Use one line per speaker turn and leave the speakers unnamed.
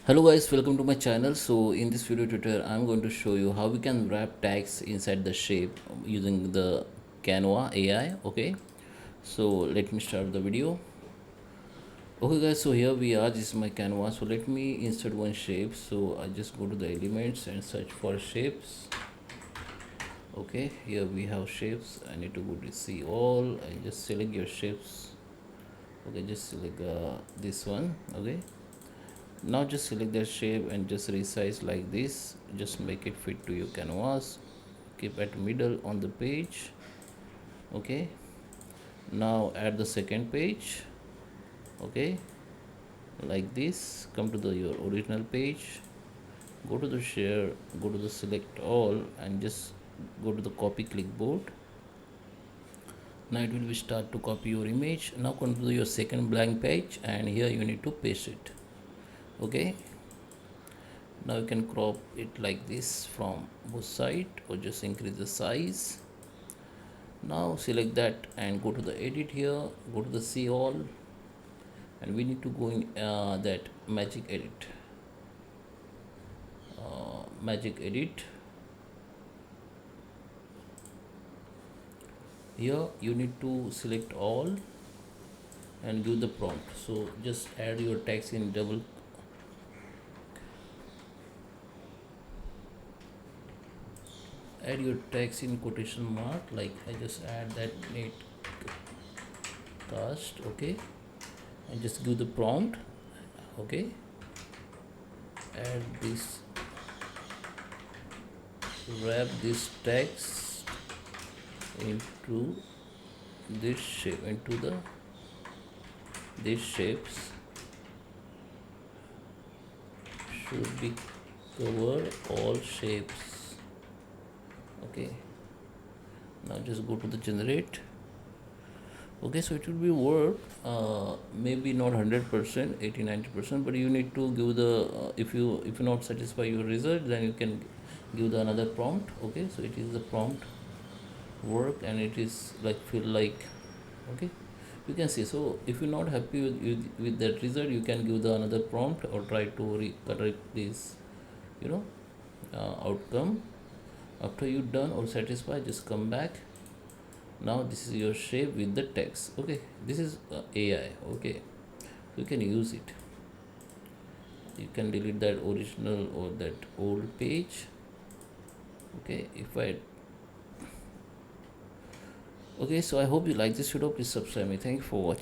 Hello guys, welcome to my channel. So in this video tutorial I'm going to show you how we can wrap tags inside the shape using the Canva AI. Okay, so let me start the video. Okay guys, so here we are. This is my Canva. So let me insert one shape. So I just go to the elements and search for shapes. Okay, here we have shapes. I need to go to see all and just select your shapes. Okay, just select this one. Okay, now just select the shape and just resize like this. Just make it fit to your canvas. Keep at middle on the page. Okay, now add the second page. Okay, like this. Come to the your original page, go to the share, go to the select all and just go to the copy clipboard. Now it will be start to copy your image. Now come to your second blank page and here you need to paste it. Okay, now you can crop it like this from both side or just increase the size. Now select that and go to the edit here, go to the see all and we need to go in that magic edit. Here you need to select all and give the prompt. So just add your text in double, add your text in quotation mark, like I just add that net cast. Okay, and just give the prompt. Okay, add this, wrap this text into this shape, into the these shapes should be cover all shapes. Okay, now just go to the generate. Okay, so it will be work, maybe not 100%, 80-90%, but you need to give the if you not satisfy your result, then you can give the another prompt. Okay, so it is the prompt work and it is like feel like. Okay, you can see. So if you're not happy with that result, you can give the another prompt or try to correct this, you know, outcome. After you done or satisfied, just come back. Now this is your shape with the text. Okay, this is AI. Okay, you can use it. You can delete that original or that old page. Okay, if I okay, so I hope you like this video. Please subscribe me. Thank you for watching.